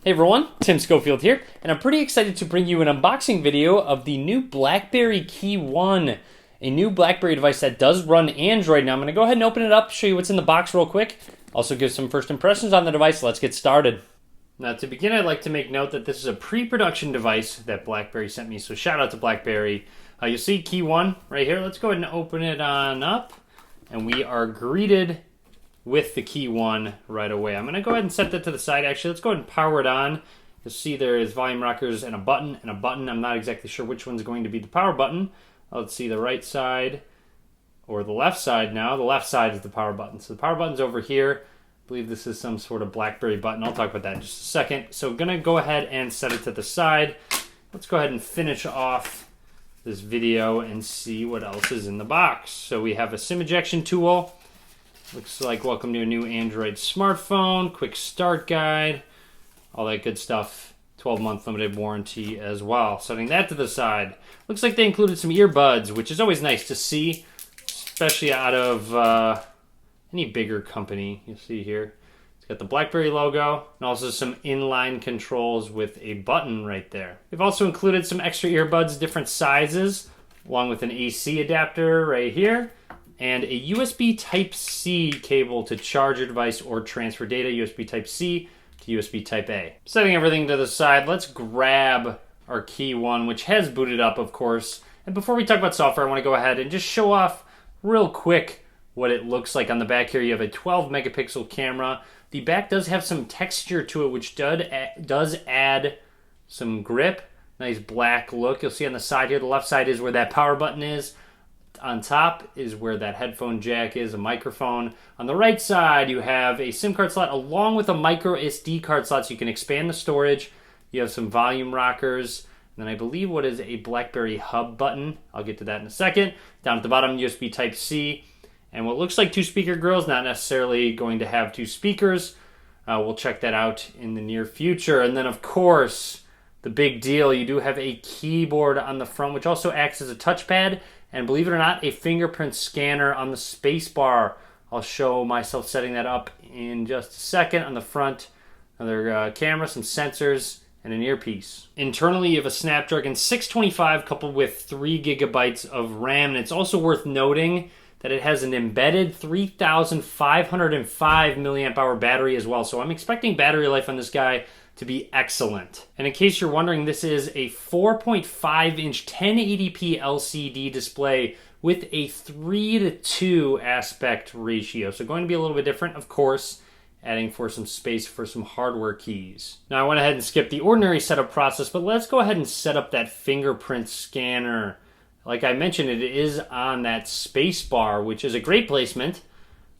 Hey everyone, Tim Schofield here, and I'm pretty excited to bring you an unboxing video of the new BlackBerry KEYone, a new BlackBerry device that does run Android. Now I'm going to go ahead and open it up, show you what's in the box real quick, also give some first impressions on the device. Let's get started. Now to begin, I'd like to make note that this is a pre-production device that BlackBerry sent me, so shout out to BlackBerry. You'll see KEYone right here. Let's go ahead and open it on up, and we are greeted with the KEYone right away. I'm going to go ahead and set that to the side. Actually, let's go ahead and power it on. You'll see there is volume rockers and a button and a button. I'm not exactly sure which one's going to be the power button. Let's see the right side or the left side now. The left side is the power button. So the power button's over here. I believe this is some sort of BlackBerry button. I'll talk about that in just a second. So I'm going to go ahead and set it to the side. Let's go ahead and finish off this video and see what else is in the box. So we have a SIM ejection tool. Looks like welcome to a new Android smartphone, quick start guide, all that good stuff. 12-month limited warranty as well. Setting that to the side. Looks like they included some earbuds, which is always nice to see, especially out of any bigger company. You'll see here. It's got the BlackBerry logo and also some inline controls with a button right there. They've also included some extra earbuds, different sizes, along with an AC adapter right here, and a USB Type-C cable to charge your device or transfer data, USB Type-C to USB Type-A. Setting everything to the side, let's grab our KEYone, which has booted up, of course. And before we talk about software, I want to go ahead and just show off real quick what it looks like on the back here. You have a 12-megapixel camera. The back does have some texture to it, which does add some grip. Nice black look. You'll see on the side here, the left side is where that power button is. On top is where that headphone jack is, a microphone. On the right side, you have a SIM card slot along with a micro SD card slot, so you can expand the storage. You have some volume rockers, and then I believe what is a BlackBerry hub button. I'll get to that in a second. Down at the bottom, USB Type-C, and what looks like two speaker grills, not necessarily going to have two speakers. We'll check that out in the near future. And then, of course, the big deal, you do have a keyboard on the front, which also acts as a touchpad. And believe it or not, a fingerprint scanner on the space bar. I'll show myself setting that up in just a second. On the front, another camera, some sensors, and an earpiece. Internally, you have a Snapdragon 625 coupled with 3 gigabytes of RAM. And it's also worth noting that it has an embedded 3,505 milliamp hour battery as well. So I'm expecting battery life on this guy to be excellent. And in case you're wondering, this is a 4.5-inch 1080p LCD display with a 3:2 aspect ratio. So going to be a little bit different, of course, adding for some space for some hardware keys. Now I went ahead and skipped the ordinary setup process, but let's go ahead and set up that fingerprint scanner. Like I mentioned, it is on that space bar, which is a great placement.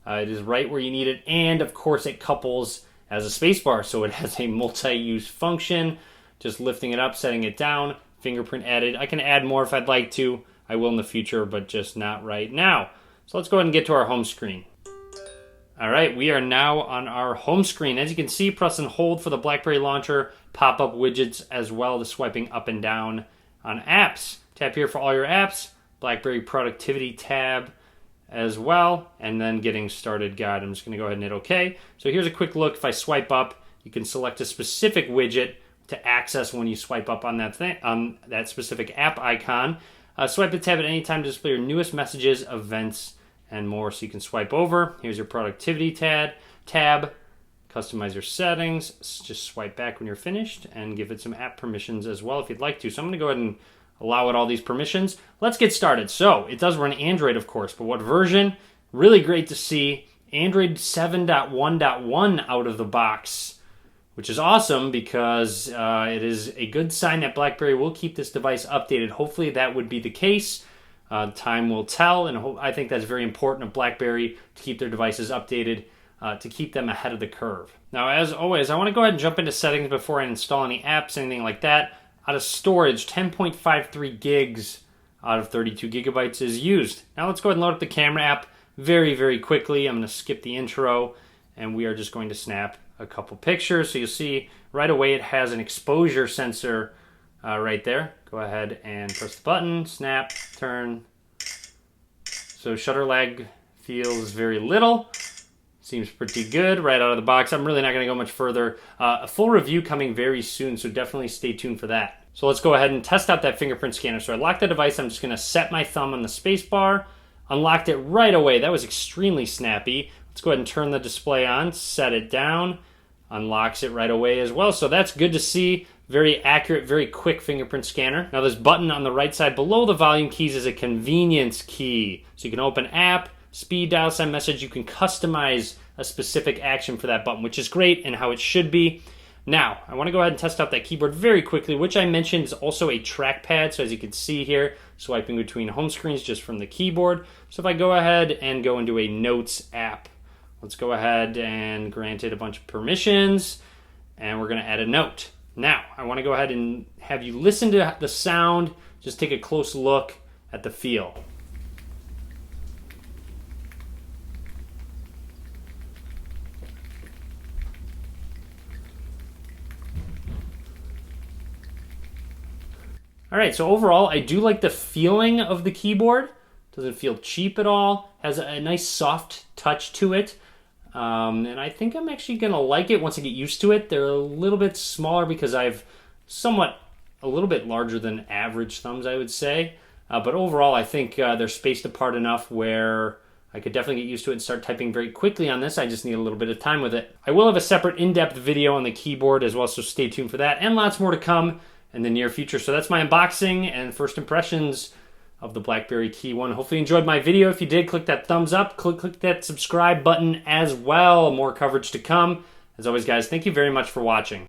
It is right where you need it, and of course it couples as a space bar, so it has a multi-use function. Just lifting it up, setting it down, fingerprint added. I can add more if I'd like to. I will in the future, but just not right now. So let's go ahead and get to our home screen. All right, we are now on our home screen. As you can see, press and hold for the BlackBerry launcher, pop-up widgets as well as swiping up and down on apps. Tap here for all your apps, BlackBerry productivity tab as well, and then getting started guide. I'm just going to go ahead and hit OK. So here's a quick look. If I swipe up, you can select a specific widget to access when you swipe up on that thing, on that specific app icon. Swipe the tab at any time to display your newest messages, events, and more. So you can swipe over. Here's your productivity tab. Customize your settings. Just swipe back when you're finished and give it some app permissions as well if you'd like to. So I'm going to go ahead and allow it all these permissions. Let's get started. So it does run Android, of course, but what version? Really great to see Android 7.1.1 out of the box, which is awesome because it is a good sign that BlackBerry will keep this device updated. Hopefully that would be the case. Time will tell, and I think that's very important of BlackBerry to keep their devices updated, to keep them ahead of the curve. Now, as always, I want to go ahead and jump into settings before I install any apps, anything like that. Out of storage, 10.53 gigs out of 32 gigabytes is used. Now let's go ahead and load up the camera app very, very quickly. I'm going to skip the intro, and we are just going to snap a couple pictures. So you'll see right away it has an exposure sensor right there. Go ahead and press the button, snap, turn. So shutter lag feels very little. Seems pretty good right out of the box. I'm really not going to go much further. A full review coming very soon, so definitely stay tuned for that. So let's go ahead and test out that fingerprint scanner. So I locked the device. I'm just going to set my thumb on the space bar. Unlocked it right away. That was extremely snappy. Let's go ahead and turn the display on, set it down. Unlocks it right away as well. So that's good to see. Very accurate, very quick fingerprint scanner. Now this button on the right side below the volume keys is a convenience key. So you can open app, speed dial, send message. You can customize a specific action for that button, which is great and how it should be. Now, I want to go ahead and test out that keyboard very quickly, which I mentioned is also a trackpad. So as you can see here, swiping between home screens just from the keyboard. So if I go ahead and go into a Notes app, let's go ahead and grant it a bunch of permissions, and we're going to add a note. Now, I want to go ahead and have you listen to the sound, just take a close look at the feel. All right, so overall, I do like the feeling of the keyboard. Doesn't feel cheap at all. Has a nice soft touch to it. And I think I'm actually going to like it once I get used to it. They're a little bit smaller because I've a little bit larger than average thumbs, I would say. But overall, I think they're spaced apart enough where I could definitely get used to it and start typing very quickly on this. I just need a little bit of time with it. I will have a separate in-depth video on the keyboard as well, so stay tuned for that. And lots more to come in the near future. So that's my unboxing and first impressions of the BlackBerry KEYone. Hopefully you enjoyed my video. If you did, click that thumbs up. Click that subscribe button as well. More coverage to come. As always, guys, thank you very much for watching.